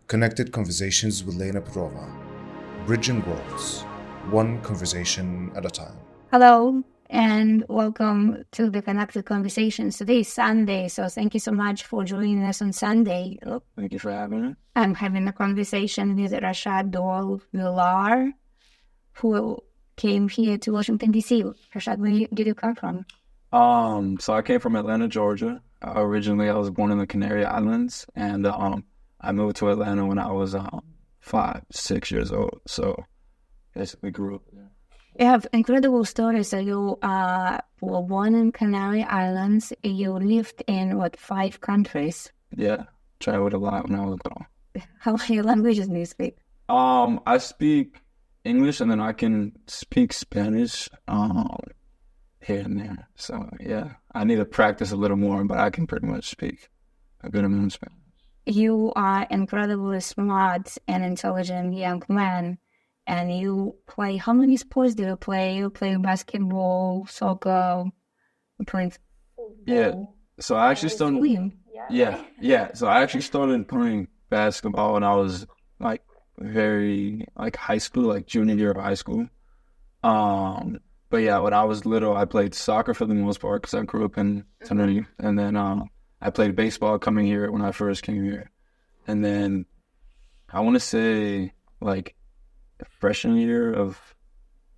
Connected Conversations with Lena Perova. Bridging Worlds, one conversation at a time. Hello, and welcome to the Connected Conversations. Today is Sunday, so thank you so much for joining us on Sunday. Thank you for having me. I'm having a conversation with Rashard Doyle, who came here to Washington, D.C. Rashard, where did you come from? So I came from Atlanta, Georgia. Originally, I was born in the Canary Islands, and I moved to Atlanta when I was 5-6 years old. So basically grew up there. You have incredible stories. So you were born in Canary Islands. You lived in, 5 countries? Yeah, traveled a lot when I was little. How many languages do you speak? I speak English, and then I can speak Spanish here and there. So yeah, I need to practice a little more, but I can pretty much speak a good amount of Spanish. You are incredibly smart and intelligent young man, and you play, how many sports do you play? You play basketball, soccer, you play football. Yeah, so I actually started, so I actually started playing basketball when I was high school, like junior year of high school. But yeah, when I was little, I played soccer for the most part because I grew up in Tenerife, and then I played baseball coming here when I first came here. And then I want to say freshman year of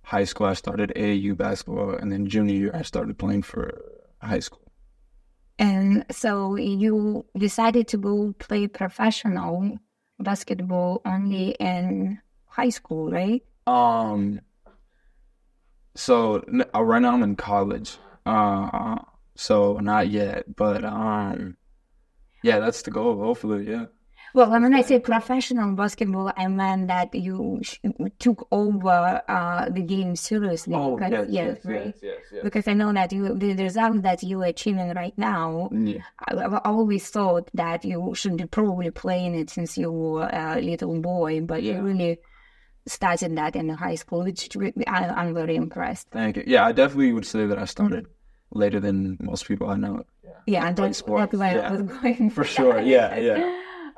high school, I started AAU basketball. And then junior year, I started playing for high school. And so you decided to go play professional basketball only in high school, right? So right now I'm in college. So not yet, but yeah, that's the goal. Hopefully, yeah. Well, when I say professional basketball, I meant that you took over the game seriously. Oh, yes. Because I know that the result that you are achieving right now, Yeah. I always thought that you should be probably playing it since you were a little boy, but you really started that in high school, which I'm very impressed. Thank you. Yeah, I definitely would say that I started later than most people I know. Yeah, and that's where I was going. For sure, yeah.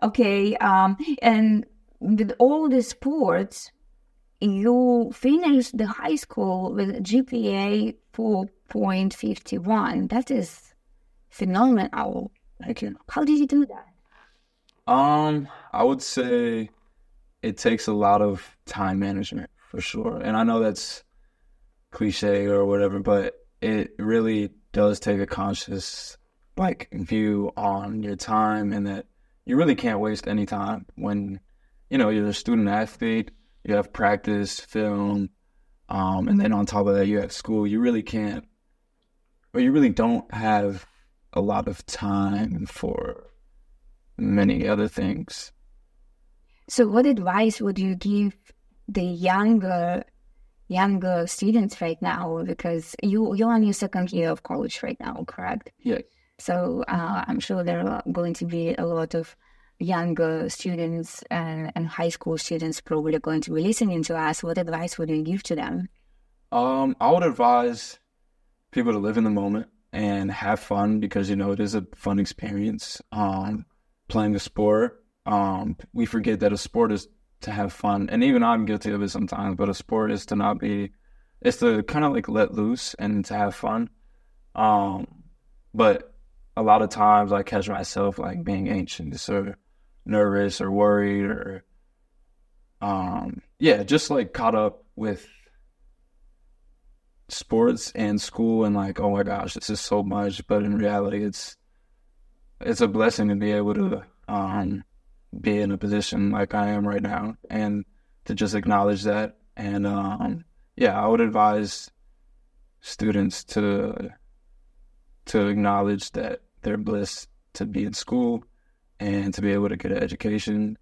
Okay, and with all the sports, you finished the high school with GPA 4.51. That is phenomenal. Thank you. How did you do that? I would say it takes a lot of time management for sure. And I know that's cliche or whatever, but it really does take a conscious view on your time, and that you really can't waste any time when, you're a student athlete, you have practice, film, and then on top of that, you have school. You really can't, or you really don't have a lot of time for many other things. So what advice would you give the younger students right now? Because you're on your second year of college right now, correct? Yeah. So I'm sure there are going to be a lot of younger students and high school students probably going to be listening to us. What advice would you give to them? I would advise people to live in the moment and have fun, because, it is a fun experience. Playing a sport, we forget that a sport is to have fun. And even I'm guilty of it sometimes, but a sport is it's to kind of let loose and to have fun. But a lot of times I catch myself being anxious or nervous or worried or just caught up with sports and school and oh my gosh, this is so much. But in reality, it's a blessing to be able to be in a position like I am right now, and to just acknowledge that. And I would advise students to acknowledge that they're blessed to be in school and to be able to get an education,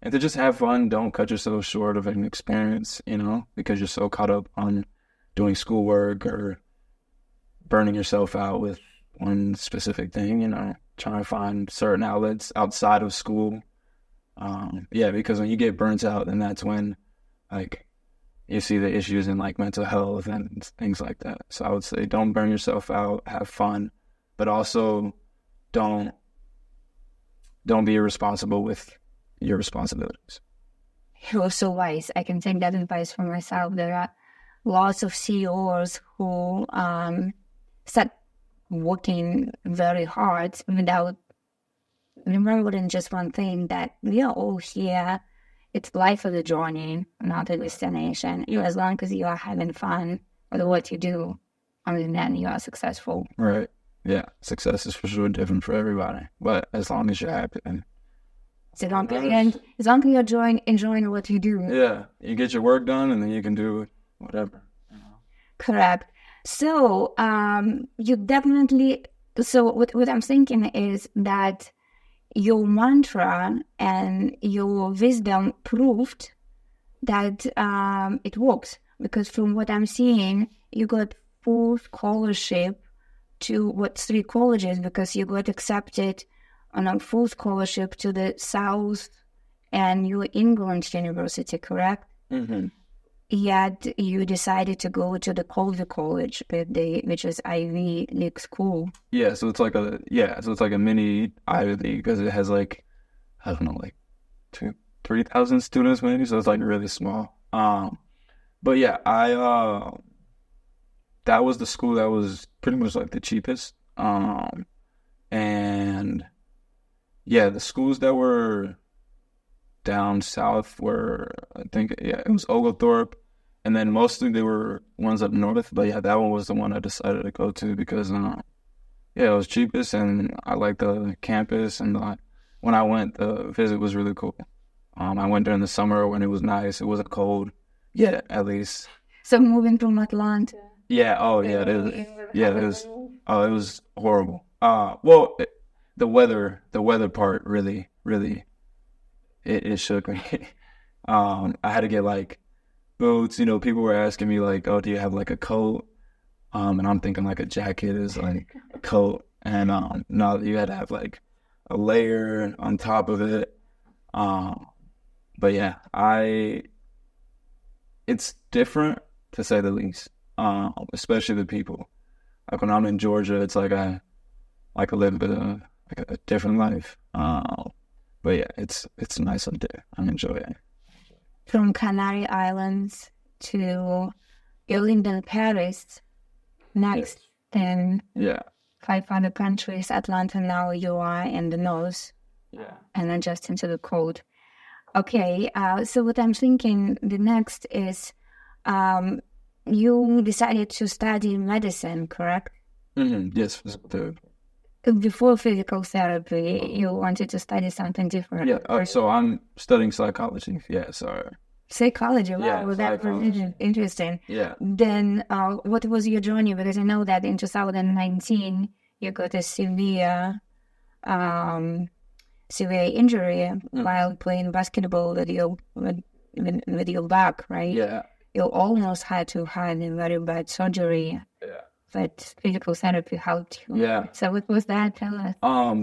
and to just have fun. Don't cut yourself short of an experience, because you're so caught up on doing schoolwork or burning yourself out with one specific thing, trying to find certain outlets outside of school. Because when you get burnt out, then that's when you see the issues in mental health and things like that. So I would say don't burn yourself out, have fun, but also don't be irresponsible with your responsibilities. You're so wise. I can take that advice for myself. There are lots of CEOs who start working very hard without remembering just one thing, that we are all here. It's life of the journey, not a destination. As long as you are having fun with what you do, then you are successful. Right. Yeah. Success is for sure different for everybody. But as long as you're happy. As long as you're enjoying what you do. Yeah. You get your work done and then you can do whatever. Correct. So you definitely, so what I'm thinking is that your mantra and your wisdom proved that it works. Because from what I'm seeing, you got full scholarship to 3 colleges, because you got accepted on a full scholarship to the South and New England University, correct? Mm-hmm. Yet you decided to go to the Colby College, which is Ivy League school. Yeah, so it's like a mini Ivy League, because it has like, I don't know, like 3,000 students maybe, so it's like really small. But yeah, that was the school that was pretty much like the cheapest. And yeah, the schools that were down south were, I think, it was Oglethorpe, and then mostly they were ones up north. But yeah, that one was the one I decided to go to because, it was cheapest, and I liked the campus, and when I went, the visit was really cool. I went during the summer when it was nice. It wasn't cold. Yeah, at least. So moving from Atlanta. Yeah. Oh, yeah. It is. Yeah, it was. Oh, it was horrible. Well, the weather part really, it shook me. I had to get like boots. People were asking me like, "Oh, do you have like a coat?" And I'm thinking like a jacket is like a coat, and no, you had to have like a layer on top of it. But yeah, it's different to say the least. Especially the people. Like when I'm in Georgia, it's like I live a different life. But yeah, it's nice up there. I enjoy it. From Canary Islands to you lived in Paris, next, then 5 other countries. Atlanta, now you are in the north. Yeah. And adjusting to the cold. Okay, so what I'm thinking the next is you decided to study medicine, correct? Mm-hmm. Yes, physical therapy. Before physical therapy, you wanted to study something different. Yeah, so I'm studying psychology. Yeah, so. Psychology, wow, Yeah, that was interesting. Yeah. Then what was your journey? Because I know that in 2019, you got a severe injury while playing basketball with your back, right? Yeah. You almost had to have a very bad surgery. Yeah. But physical therapy helped you. Yeah. So what was that? Tell us.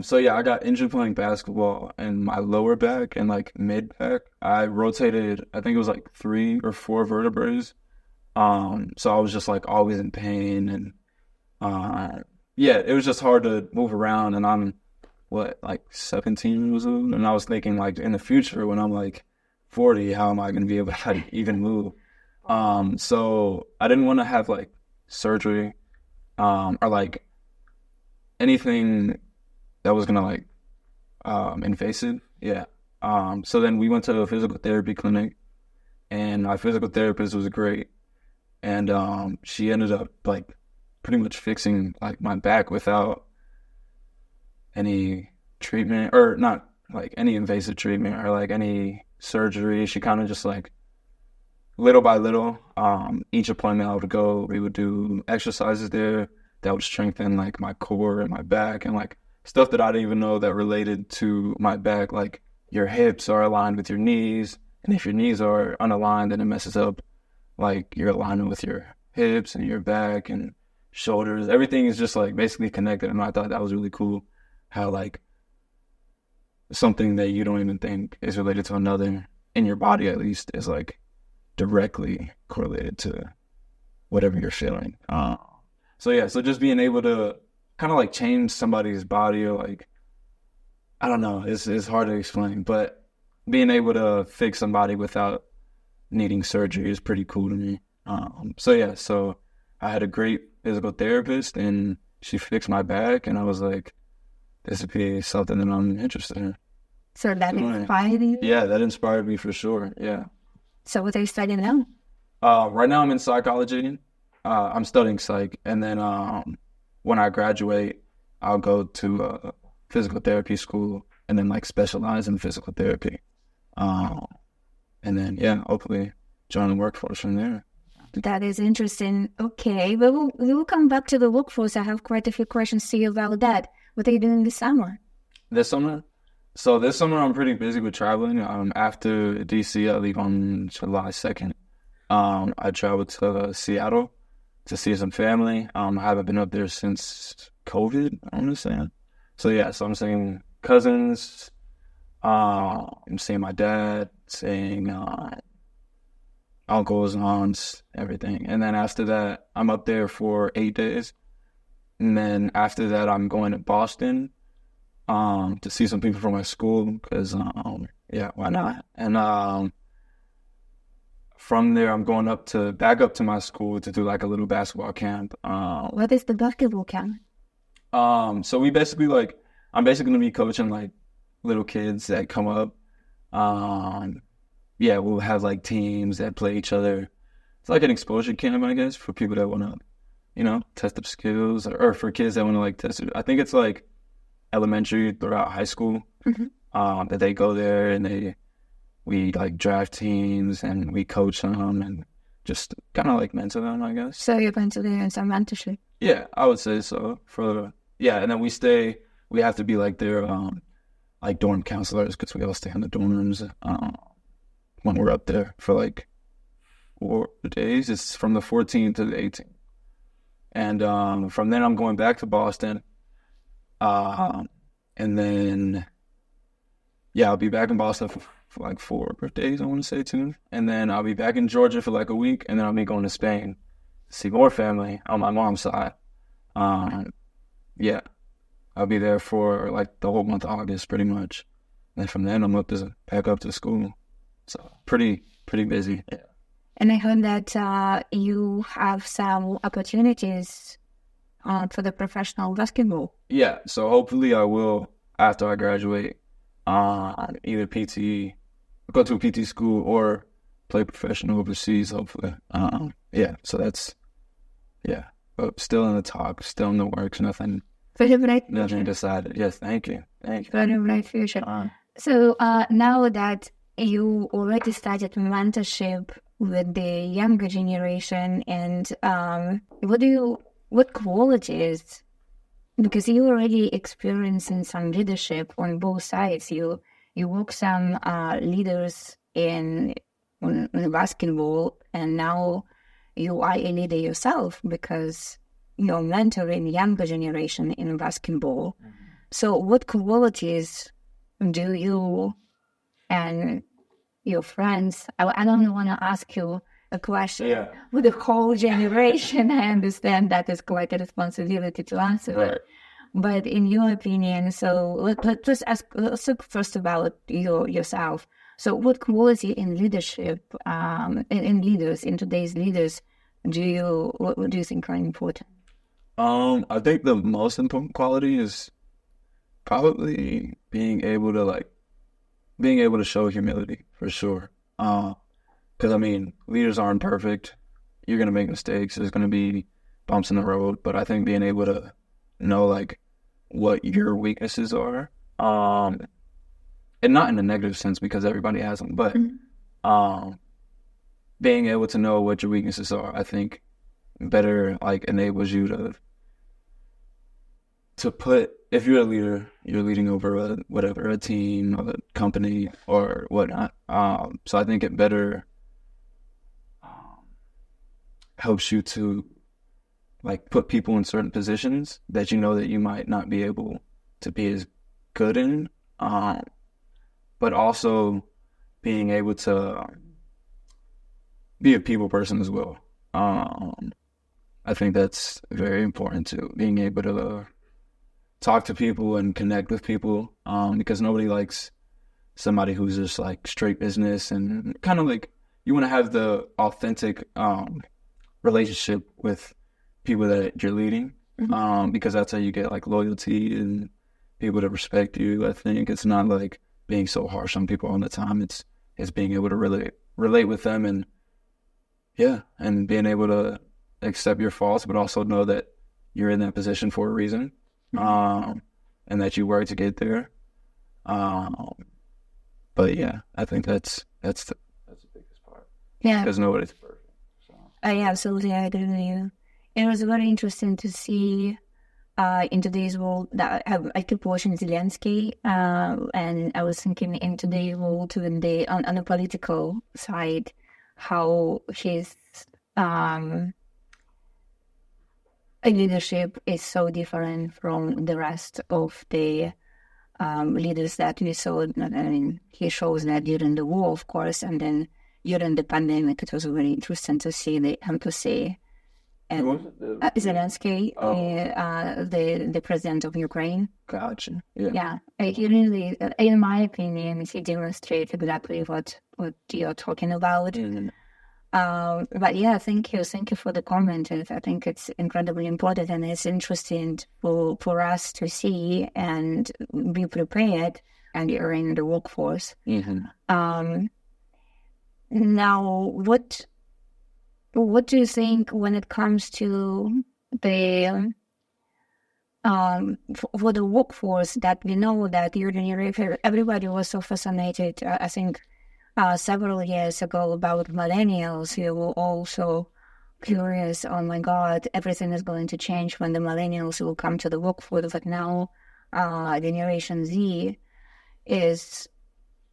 So yeah, I got injured playing basketball in my lower back and like mid back. I rotated, I think it was like 3 or 4 vertebrae. So I was just like always in pain, and it was just hard to move around. And I'm like 17 years old, and I was thinking like in the future when I'm like 40, how am I going to be able to even move? So I didn't want to have like surgery. Or like anything that was gonna like invasive. Yeah. So then we went to a physical therapy clinic, and my physical therapist was great, and she ended up like pretty much fixing like my back without any treatment, or not like any invasive treatment or like any surgery. She kind of just like little by little, each appointment I would go, we would do exercises there that would strengthen like my core and my back, and like stuff that I didn't even know that related to my back. Like your hips are aligned with your knees, and if your knees are unaligned, then it messes up like your alignment with your hips and your back and shoulders. Everything is just like basically connected, and I thought that was really cool how like something that you don't even think is related to another in your body, at least, is like directly correlated to whatever you're feeling. So just being able to kind of like change somebody's body, or like, I don't know, it's hard to explain, but being able to fix somebody without needing surgery is pretty cool to me. So I had a great physical therapist, and she fixed my back, and I was like, this would be something that I'm interested in. So that Right. inspired you? Yeah, that inspired me for sure. Yeah. So what are you studying now? Right now I'm in psychology. I'm studying psych, and then when I graduate, I'll go to physical therapy school, and then like specialize in physical therapy. And then hopefully join the workforce from there. That is interesting. Okay, we'll come back to the workforce. I have quite a few questions to you about that. What are you doing this summer? This summer? So this summer I'm pretty busy with traveling. After DC, I leave on July 2nd. I travel to Seattle to see some family. I haven't been up there since COVID, I understand. So I'm seeing cousins. I'm seeing my dad, seeing uncles, aunts, everything. And then after that, I'm up there for 8 days. And then after that, I'm going to Boston to see some people from my school because, why not? And from there, I'm going back up to my school to do like a little basketball camp. What is the basketball camp? So I'm basically going to be coaching like little kids that come up. We'll have like teams that play each other. It's like an exposure camp, I guess, for people that want to, test up skills or for kids that want to like test it. I think it's like elementary throughout high school that they go there and we like draft teams and we coach them and just kind of like mentor them, I guess. So you're going to do some mentorship? Yeah, I would say so. And then we have to be like their like dorm counselors because we all stay in the dorms when we're up there for like 4 days. It's from the 14th to the 18th. And from then I'm going back to Boston. And then, I'll be back in Boston for like 4 birthdays, I want to say, too. And then I'll be back in Georgia for like a week, and then I'll be going to Spain to see more family on my mom's side. I'll be there for like the whole month of August, pretty much. And from then, I'm back up to school. So pretty busy. Yeah. And I heard that you have some opportunities for the professional basketball. Yeah, so hopefully I will, after I graduate, either go to a PT school or play professional overseas, hopefully. So that's, but still in the talk, still in the works, nothing decided. Yes, thank you. Very bright future. So now that you already started mentorship with the younger generation, and what qualities, because you already experiencing some leadership on both sides. You work some leaders in basketball, and now you are a leader yourself because you're mentoring younger generation in basketball. Mm-hmm. So what qualities do you and your friends, I don't want to ask you a question with the whole generation. I understand that is quite a responsibility to answer. Right. But in your opinion, so let's talk first about yourself. So what quality in leadership, in leaders, in today's leaders, what do you think are important? I think the most important quality is probably being able to show humility, for sure. Because, leaders aren't perfect. You're going to make mistakes. There's going to be bumps in the road. But I think being able to know, like, what your weaknesses are, and not in a negative sense because everybody has them, but being able to know what your weaknesses are, I think, better, like, enables you to put, if you're a leader, you're leading over a team, a company, or whatnot. So I think it better helps you to like put people in certain positions that you know that you might not be able to be as good in, but also being able to be a people person as well. I think that's very important too, being able to talk to people and connect with people, because nobody likes somebody who's just like straight business and kind of like you want to have the authentic relationship with people that you're leading, because that's how you get like loyalty and people to respect you. I think it's not like being so harsh on people all the time. It's being able to really relate with them and being able to accept your faults, but also know that you're in that position for a reason, and that you work to get there. But yeah, I think that's the biggest part. Yeah, because nobody's perfect. So. I absolutely agree with you. It was very interesting to see in today's world that I keep watching Zelensky, and I was thinking in today's world, on the political side, how his leadership is so different from the rest of the leaders that we saw. I mean, he shows that during the war, of course, and then during the pandemic, it was very interesting to see the embassy. And Zelensky, the president of Ukraine. Gotcha. Yeah, he really, in my opinion, he demonstrated exactly what you're talking about. Mm-hmm. But yeah, thank you for the comment. I think it's incredibly important, and it's interesting for us to see and be prepared, and you're in the workforce. Mm-hmm. Now, what do you think when it comes to the for the workforce, that we know that everybody was so fascinated, I think, several years ago about millennials. We were also curious, oh my God, everything is going to change when the millennials will come to the workforce. But now Generation Z is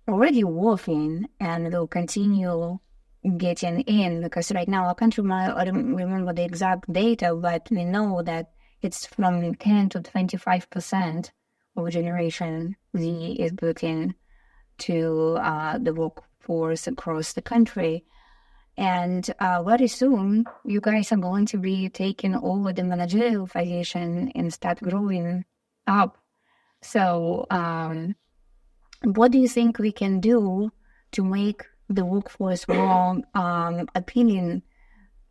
already working and will continue getting in, because right now I don't remember the exact data, but we know that it's from 10 to 25% of Generation Z is looking to the workforce across the country. And very soon, you guys are going to be taking over the managerial position and start growing up. So what do you think we can do to make the workforce more appealing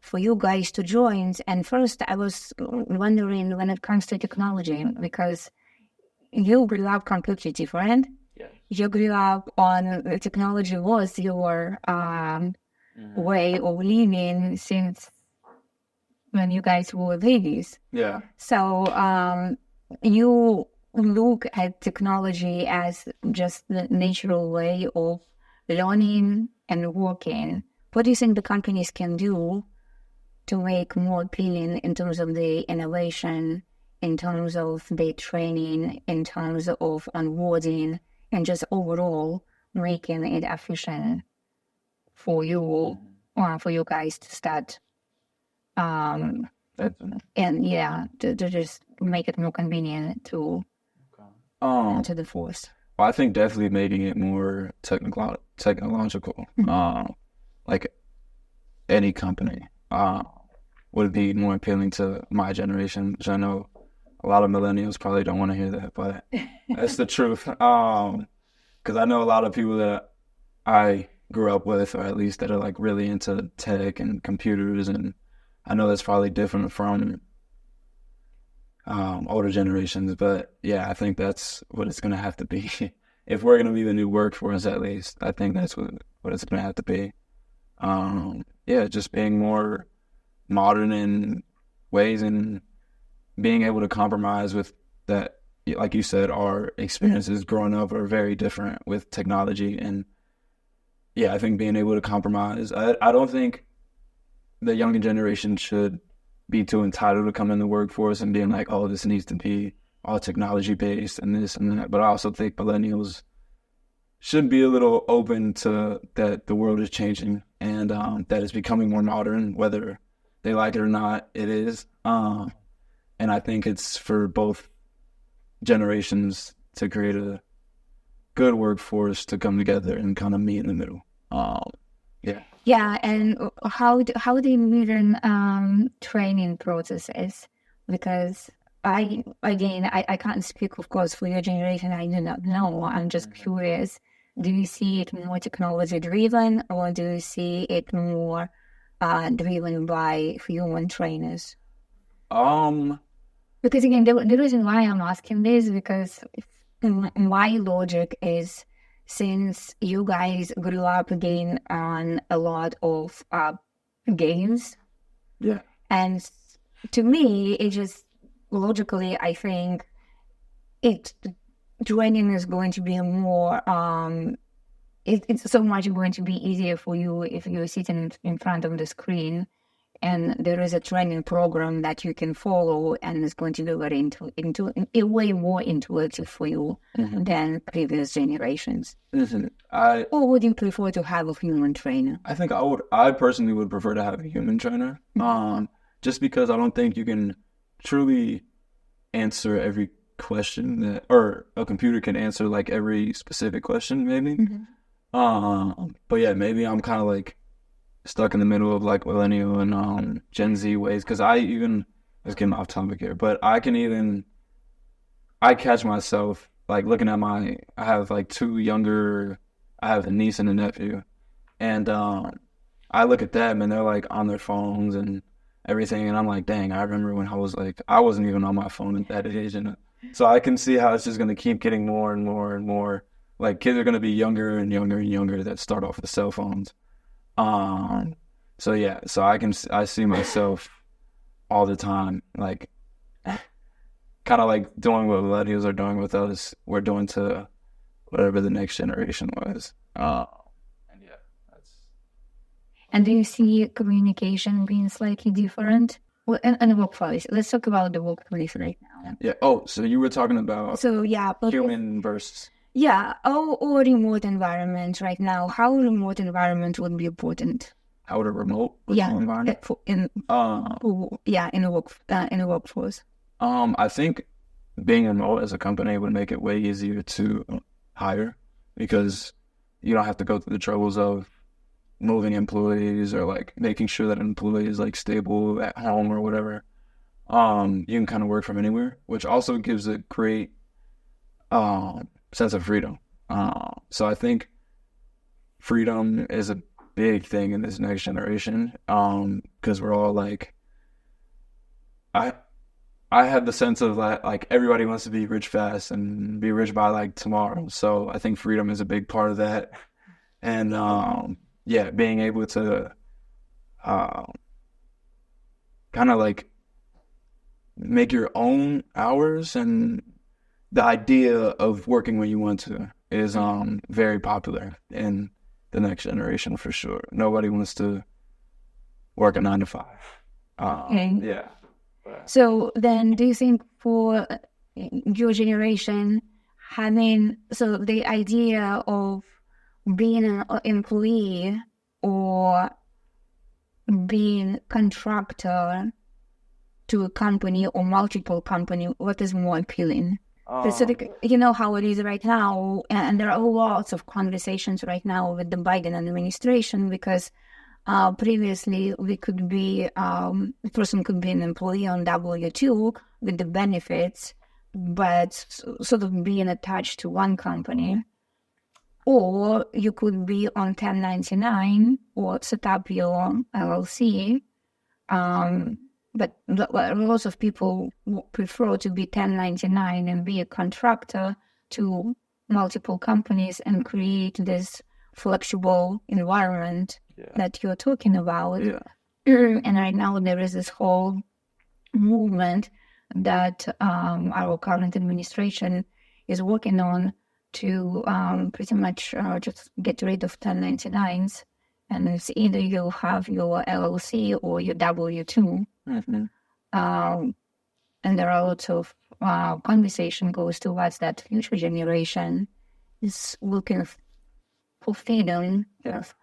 for you guys to join? And first, I was wondering when it comes to technology, because you grew up completely different. Yes. You grew up on technology was your way of living since when you guys were babies. Yeah. So you look at technology as just the natural way of learning and working. What do you think the companies can do to make more appealing in terms of the innovation, in terms of the training, in terms of onboarding, and just overall making it efficient for you, for you guys to start, and to just make it more convenient to the force? Well, I think definitely making it more technological, like any company, would be more appealing to my generation, which I know a lot of millennials probably don't want to hear that, but that's the truth. Because I know a lot of people that I grew up with, or at least that are like really into tech and computers, and I know that's probably different from older generations, but yeah, I think that's what it's going to have to be. If we're going to be the new workforce, at least, I think that's what it's going to have to be. Just being more modern in ways and being able to compromise with that. Like you said, our experiences growing up are very different with technology. And yeah, I think being able to compromise. I don't think the younger generation should be too entitled to come in the workforce and being like, oh, this needs to be all technology based and this and that. But I also think millennials should be a little open to that the world is changing and that it's becoming more modern, whether they like it or not, it is. And I think it's for both generations to create a good workforce to come together and kind of meet in the middle. Yeah, and how do you modern training processes? Because I can't speak, of course, for your generation. I do not know. I'm just curious Do you see it more technology driven, or do you see it more driven by human trainers? Because again, the reason why I'm asking this, because my logic is, since you guys grew up again on a lot of games, Yeah. and to me, it just logically, I think training is going to be more. It's so much going to be easier for you if you're sitting in front of the screen, and there is a training program that you can follow, and it's going to be very into a way more intuitive for you than previous generations. Listen, Or would you prefer to have a human trainer? I think I personally would prefer to have a human trainer. Just because I don't think you can truly answer every question or a computer can answer like every specific question, maybe. But yeah, maybe I'm kind of like stuck in the middle of like millennial and Gen Z ways, because let's get off topic here, but I catch myself like looking at I have like I have a niece and a nephew, and I look at them and they're like on their phones and everything, and I'm like, dang, I remember when I wasn't even on my phone at that age, and so I can see how it's just going to keep getting more and more and more. Like, kids are going to be younger and younger and younger that start off with cell phones. So yeah, so I see myself all the time, like, kind of like doing what millennials are doing with us, we're doing to whatever the next generation was. And yeah, that's. And do you see communication being slightly different? Well, and the workplace. Let's talk about the workplace right now. Yeah. Oh, so you were talking about human versus. Yeah, or remote environment right now. How remote environment would be important? How would a remote environment? In the workforce. I think being remote as a company would make it way easier to hire, because you don't have to go through the troubles of moving employees or like making sure that an employee is like stable at home or whatever. You can kind of work from anywhere, which also gives a great sense of freedom. So I think freedom is a big thing in this next generation, because we're all like, I have the sense of like everybody wants to be rich fast and be rich by like tomorrow. So I think freedom is a big part of that, and yeah, being able to kind of like make your own hours, and the idea of working when you want to is very popular in the next generation for sure. Nobody wants to work a 9 to 5. Okay. Yeah. So then, do you think for your generation, the idea of being an employee or being contractor to a company or multiple company, what is more appealing? So you know how it is right now, and there are lots of conversations right now with the Biden administration, because previously a person could be an employee on W-2 with the benefits, but sort of being attached to one company. Or you could be on 1099 or set up your LLC. But lots of people prefer to be 1099 and be a contractor to multiple companies and create this flexible environment that you're talking about. Yeah. And right now there is this whole movement that our current administration is working on to pretty much just get rid of 1099s. And it's either you have your LLC or your W-2. Mm-hmm. And there are lots of conversation goes towards that future generation is looking for freedom of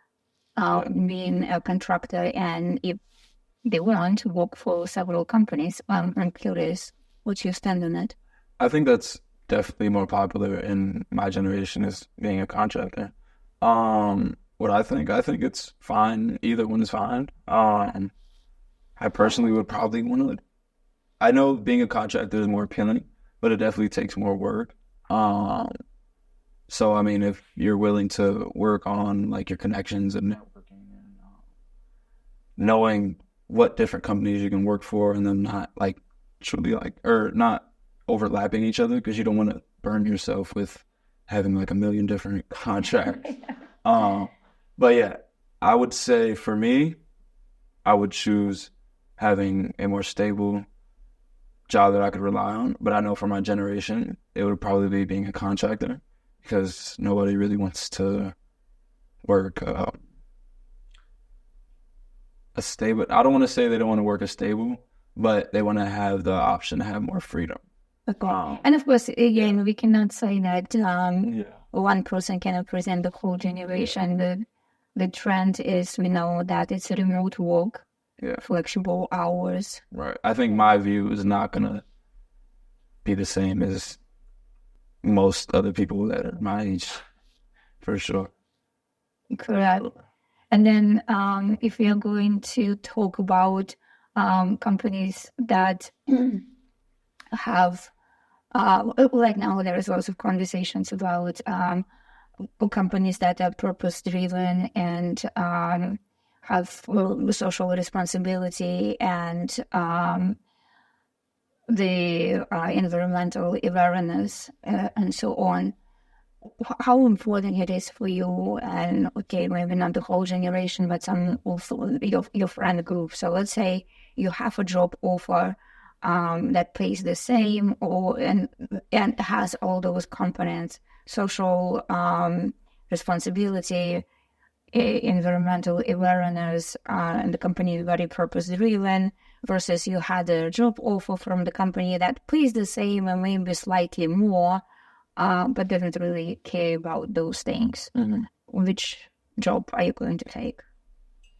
being a contractor, and if they want to work for several companies. I'm curious what's your stand on it? I think that's definitely more popular in my generation, is being a contractor. What I think it's fine. Either one is fine. I personally would probably want to. I know being a contractor is more appealing, but it definitely takes more work. So, I mean, if you're willing to work on like your connections and networking and knowing what different companies you can work for and them not like truly like, or not overlapping each other, because you don't want to burn yourself with having like a million different contracts. But yeah, I would say for me, I would choose having a more stable job that I could rely on. But I know for my generation, it would probably be being a contractor, because nobody really wants to work a stable. I don't want to say they don't want to work a stable, but they want to have the option to have more freedom. Okay. And of course, again, we cannot say that one person can represent the whole generation. The trend is, we know that it's remote work, flexible hours. Right. I think my view is not going to be the same as most other people that are my age, for sure. Correct. And then if we are going to talk about companies that have, like now there's lots of conversations about companies that are purpose-driven and have social responsibility and the environmental awareness and so on. How important it is for you, and okay, maybe not the whole generation, but some also your friend group. So let's say you have a job offer that pays the same, and has all those components: social responsibility, environmental awareness, and the company is very purpose-driven, versus you had a job offer from the company that pays the same and maybe slightly more, but doesn't really care about those things. Mm-hmm. Which job are you going to take?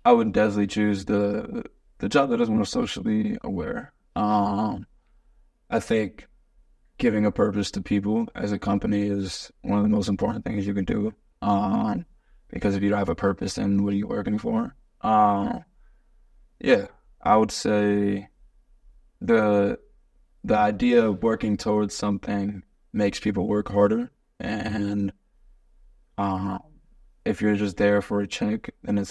I would definitely choose the job that is more socially aware. I think giving a purpose to people as a company is one of the most important things you can do. Because if you don't have a purpose, then what are you working for? Yeah, I would say the idea of working towards something makes people work harder, and if you're just there for a check, then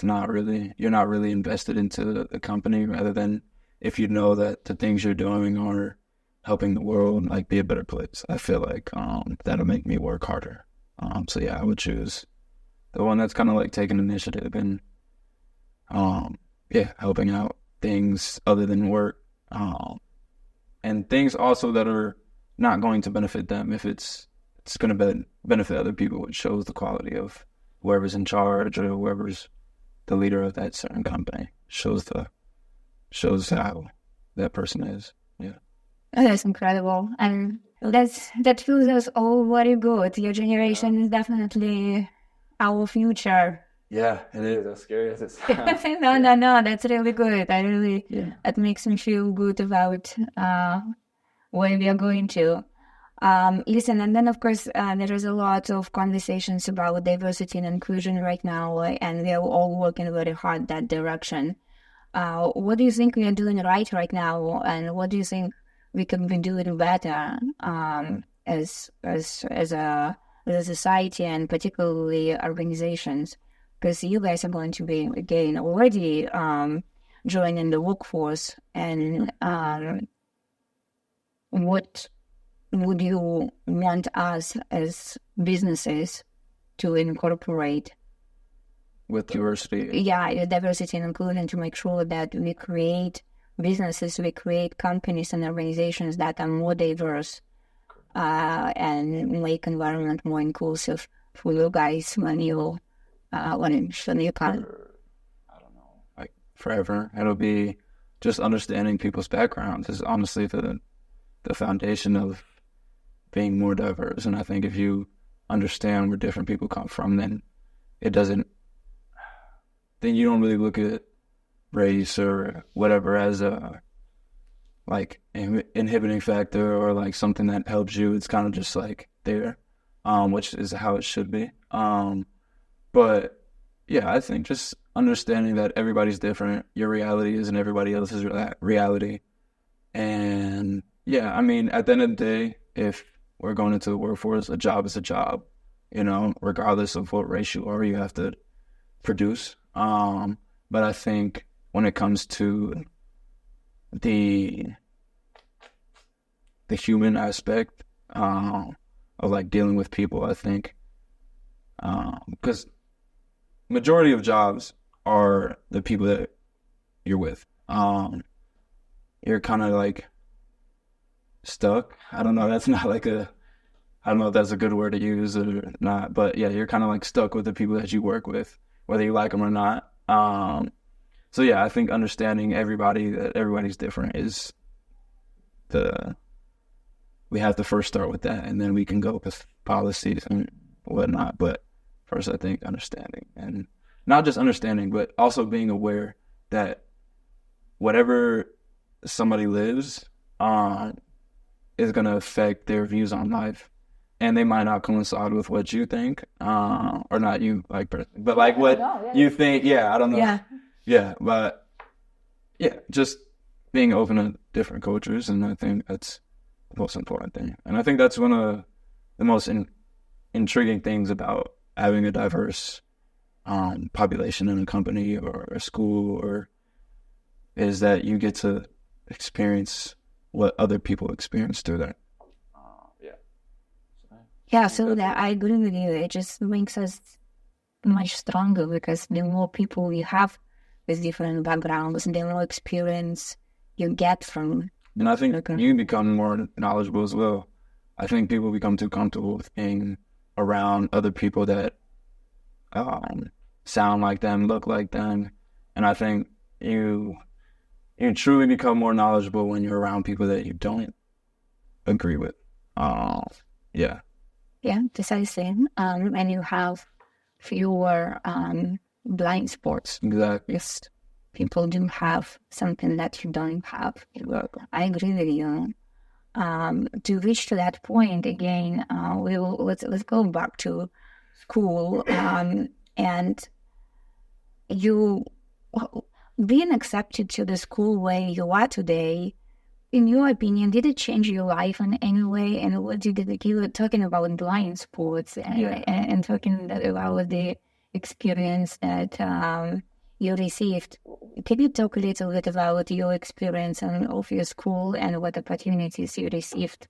you're not really invested into the company, rather than if you know that the things you're doing are helping the world like be a better place. I feel like that'll make me work harder. So yeah, I would choose the one that's kind of like taking initiative and helping out things other than work, and things also that are not going to benefit them. If it's going to benefit other people, it shows the quality of whoever's in charge or whoever's the leader of that certain company. Shows how that person is. Yeah. Oh, that's incredible, and that feels us all very good. Your generation is definitely our future. Yeah, it is. As scary as it sounds. No, that's really good. That makes me feel good about where we are going to. Listen, and then of course there is a lot of conversations about diversity and inclusion right now, and we are all working very hard that direction. What do you think we are doing right now, and what do you think we can be doing better as a society, and particularly organizations? Because you guys are going to be again already joining the workforce, and what would you want us as businesses to incorporate with diversity? Yeah, diversity and inclusion, to make sure that we create businesses, we create companies and organizations that are more diverse and make environment more inclusive for you guys when you can. I don't know, like forever. It'll be just understanding people's backgrounds is honestly the foundation of being more diverse. And I think if you understand where different people come from, then you don't really look at race or whatever as a like inhibiting factor or like something that helps you. It's kind of just like there, which is how it should be. But yeah, I think just understanding that everybody's different. Your reality isn't everybody else's reality. And yeah, I mean, at the end of the day, if we're going into the workforce, a job is a job. regardless of what race you are, you have to produce. But I think when it comes to the human aspect of like dealing with people, I think because majority of jobs are the people that you're with. You're kind of like stuck. I don't know. That's not like I don't know if that's a good word to use or not, but yeah, you're kind of like stuck with the people that you work with, whether you like them or not. So yeah, I think understanding that everybody's different is we have to first start with that, and then we can go with policies and whatnot. But first, I think understanding, and not just understanding, but also being aware that whatever somebody lives is going to affect their views on life. And they might not coincide with what you think, or not you, like, but like what you think. Yeah, I don't know. Yeah. Yeah, but yeah, just being open to different cultures, and I think that's the most important thing. And I think that's one of the most intriguing things about having a diverse population in a company or a school, is that you get to experience what other people experience through that. Yeah, so that I agree with you. It just makes us much stronger because the more people you have with different backgrounds, the more experience you get from. And I think you become more knowledgeable as well. I think people become too comfortable with being around other people that sound like them, look like them. And I think you truly become more knowledgeable when you're around people that you don't agree with. Yeah. Yeah, precisely. And you have fewer blind spots. Exactly. Yes, people do have something that you don't have. I agree with you. To reach to that point again, let's go back to school. And you being accepted to the school where you are today. In your opinion, did it change your life in any way? And what you were talking about blind spots and talking about the experience that you received. Can you talk a little bit about your experience of your school and what opportunities you received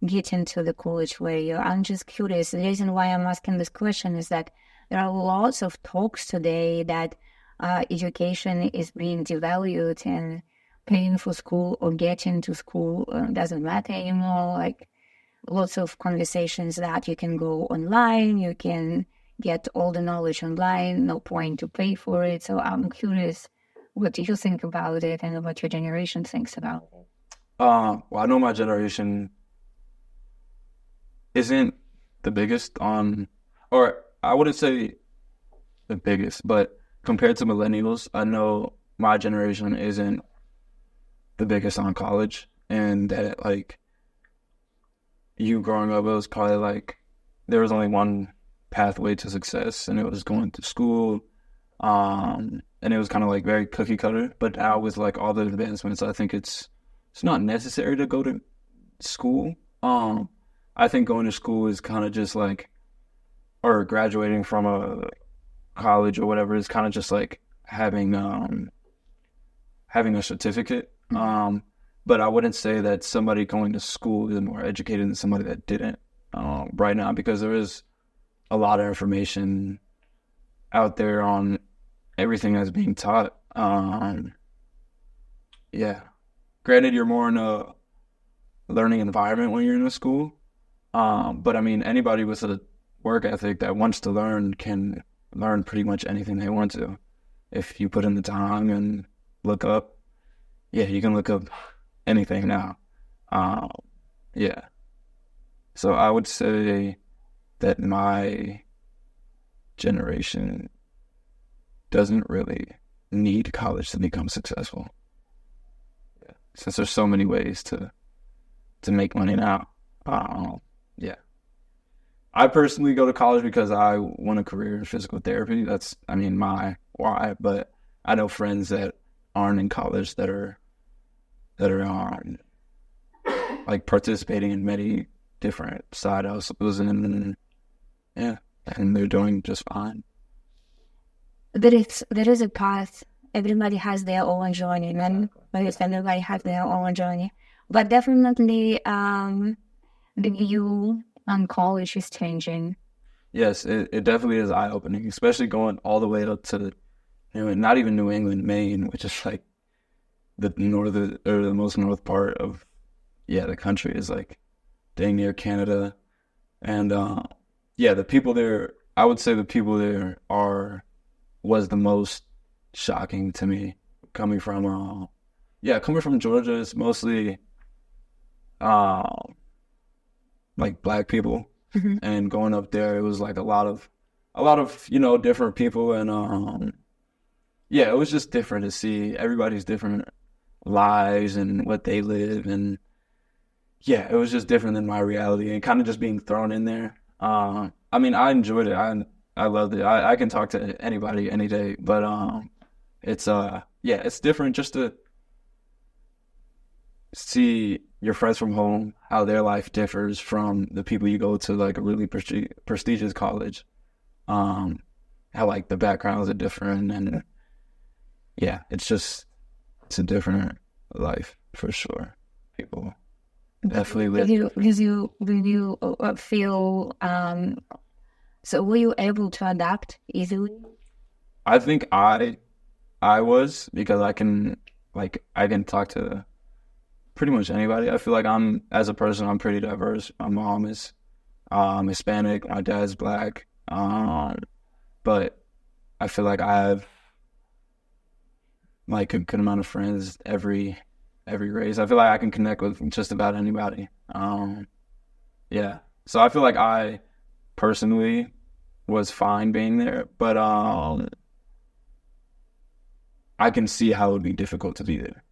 getting to the college where you're? I'm just curious. The reason why I'm asking this question is that there are lots of talks today that education is being devalued and paying for school or getting to school doesn't matter anymore. Like lots of conversations that you can go online, you can get all the knowledge online, no point to pay for it. So I'm curious what you think about it and what your generation thinks about it. Well, I know my generation isn't the biggest or I wouldn't say the biggest, but compared to millennials, I know my generation isn't the biggest on college, and that like you growing up, it was probably like there was only one pathway to success, and it was going to school, and it was kind of like very cookie cutter. But now with like all the advancements, I think it's not necessary to go to school. I think going to school is kind of just like, or graduating from a college or whatever is kind of just like having a certificate. But I wouldn't say that somebody going to school is more educated than somebody that didn't right now, because there is a lot of information out there on everything that's being taught. Yeah. Granted, you're more in a learning environment when you're in a school. But I mean, anybody with a work ethic that wants to learn can learn pretty much anything they want to. If you put in the time and look up, yeah, you can look up anything now. Yeah. So I would say that my generation doesn't really need college to become successful. Yeah. Since there's so many ways to make money now. Yeah. I personally go to college because I want a career in physical therapy. That's, my why. But I know friends that aren't in college that are like participating in many different side hustles and yeah, and they're doing just fine. There is a path. Everybody has their own journey, and everybody has their own journey. But definitely, the view on college is changing. Yes, it definitely is eye-opening, especially going all the way up to, not even New England, Maine, which is like the northern or the most north part of, the country, is like dang near Canada. And the people there, I would say the people there was the most shocking to me. Coming from Georgia, it's mostly like black people. Mm-hmm. And going up there, it was like a lot of different people, and it was just different to see everybody's different lives and what they live, and it was just different than my reality, and kind of just being thrown in there. I mean, I enjoyed it. I loved it. I can talk to anybody any day, but it's it's different just to see your friends from home, how their life differs from the people you go to like a really prestigious college. How like the backgrounds are different, and it's a different life for sure. People definitely live. Did you feel so were you able to adapt easily? I think I was, because I can talk to pretty much anybody. I feel like as a person, I'm pretty diverse. My mom is Hispanic, my dad's black, but I feel like I have like a good amount of friends every race. I feel like I can connect with just about anybody. So I feel like I personally was fine being there, but I can see how it would be difficult to be there.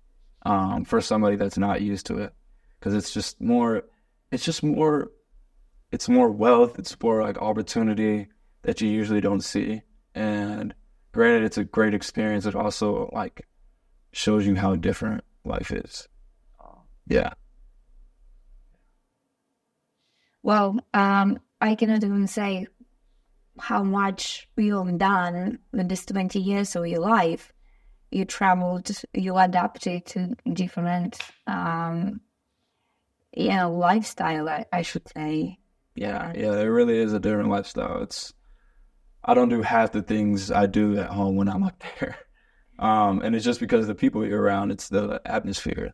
For somebody that's not used to it, because it's more wealth, it's more like opportunity that you usually don't see. And granted, it's a great experience. It also like shows you how different life is. Well, I cannot even say how much you've done in this 20 years of your life. You traveled, you adapted to different, lifestyle, I should say. Yeah, it really is a different lifestyle. I don't do half the things I do at home when I'm up there. And it's just because of the people you're around. It's the atmosphere.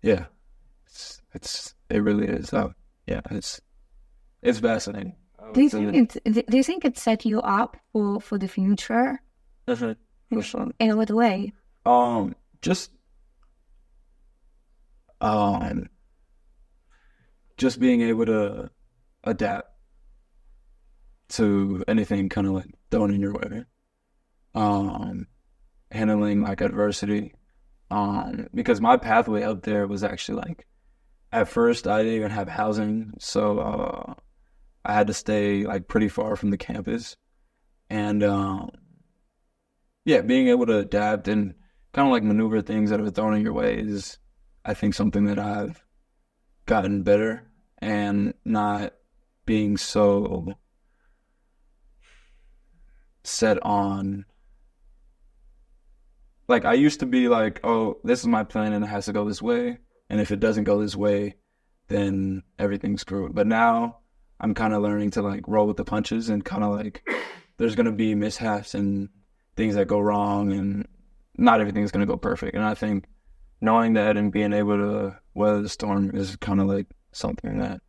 It really is. It's fascinating. Do you think it set you up for the future? For sure. In what way? Just being able to adapt to anything kind of like thrown in your way. Handling like adversity. Because my pathway up there was actually like, at first I didn't even have housing, so I had to stay like pretty far from the campus, and being able to adapt and kind of like maneuver things that are thrown in your way is, I think, something that I've gotten better, and not being so set on. Like, I used to be like, oh, this is my plan and it has to go this way. And if it doesn't go this way, then everything's screwed. But now I'm kind of learning to like roll with the punches, and kind of like there's going to be mishaps and things that go wrong, and not everything's going to go perfect. And I think knowing that and being able to weather the storm is kind of like something that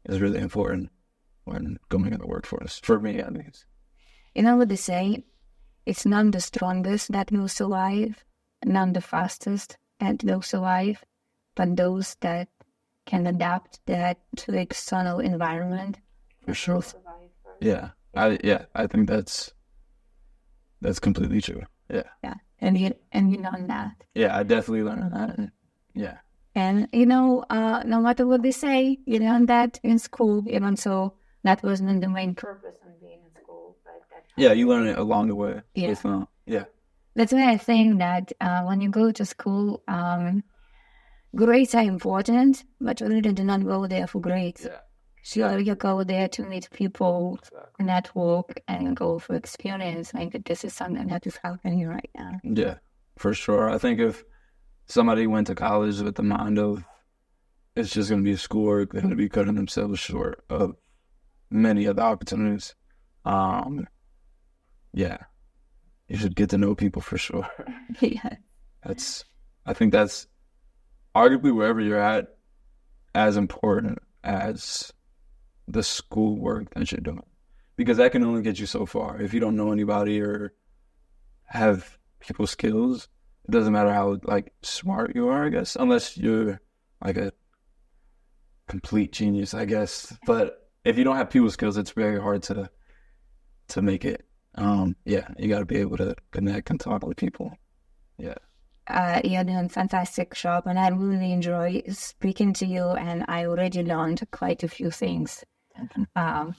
is really important when going in the workforce, for me at least. You know what they say? It's not the strongest that will survive, not the fastest that will survive, but those that can adapt that to the external environment. For sure. Yeah. I think that's completely true. Yeah. Yeah. And you learn that. Yeah, I definitely learned that. Yeah. And no matter what they say, you learn that in school, so that wasn't the main purpose of being in school. But you learn it along the way. Yeah. That's why I think that when you go to school, grades are important, but really do not go there for grades. Yeah. So you go there to meet people, network, and go for experience. Maybe this is something that is helping you right now. Yeah, for sure. I think if somebody went to college with the mind of it's just going to be schoolwork, they're going to be cutting themselves short of many other opportunities. Yeah, you should get to know people for sure. Yeah. I think that's arguably wherever you're at as important as the schoolwork that you're doing, because that can only get you so far. If you don't know anybody or have people skills, it doesn't matter how like smart you are, I guess, unless you're like a complete genius, I guess. But if you don't have people skills, it's very hard to make it. Yeah, you got to be able to connect and talk with people. Yeah. You're doing a fantastic job, and I really enjoy speaking to you, and I already learned quite a few things,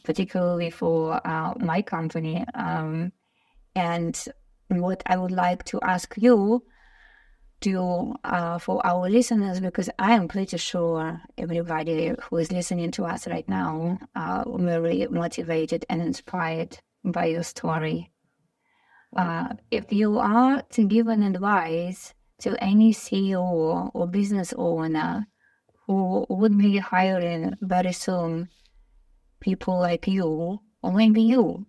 particularly for my company. And what I would like to ask you for our listeners, because I am pretty sure everybody who is listening to us right now are very motivated and inspired by your story. If you are to give an advice to any CEO or business owner who would be hiring very soon people like you, or maybe you,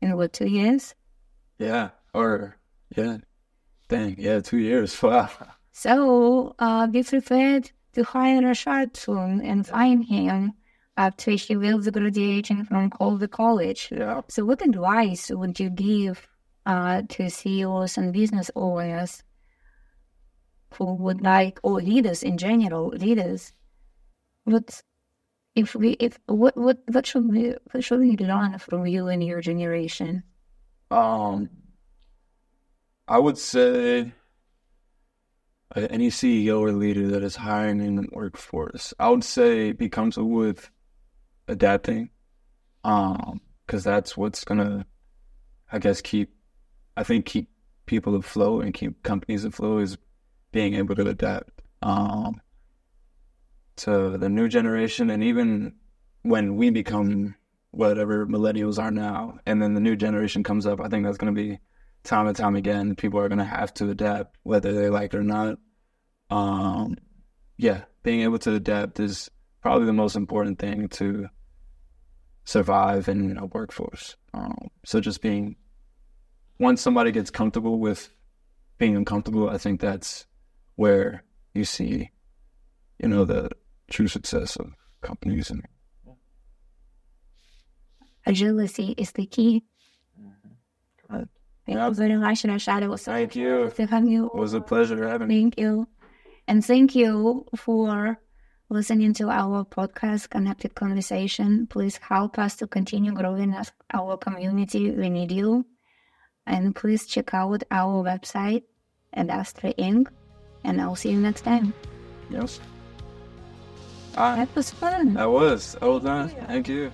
in what, 2 years? Yeah, or, yeah, dang, yeah, 2 years, wow. So be prepared to hire Rashard soon and find him after he will be graduating from Colby College. Yeah. So what advice would you give to CEOs and business owners who would like, or leaders in general, what should we learn from you and your generation? I would say any CEO or leader that is hiring in the workforce, I would say be comfortable with adapting, because that's what's gonna, I guess, keep people afloat and keep companies afloat, is being able to adapt to the new generation. And even when we become whatever millennials are now, and then the new generation comes up, I think that's going to be time and time again, people are going to have to adapt whether they like it or not. Yeah, being able to adapt is probably the most important thing to survive in a workforce. So just once somebody gets comfortable with being uncomfortable, I think that's where you see, the true success of companies. And agility is the key. Mm-hmm. Thank you very much, Rashard. It was so Thank you. to have you. It was a pleasure having me. Thank you. And thank you for listening to our podcast, Connected Conversation. Please help us to continue growing as our community. We need you. And please check out our website, Industry Inc. And I'll see you next time. Yes. That was fun. That was. Hold on. Thank you.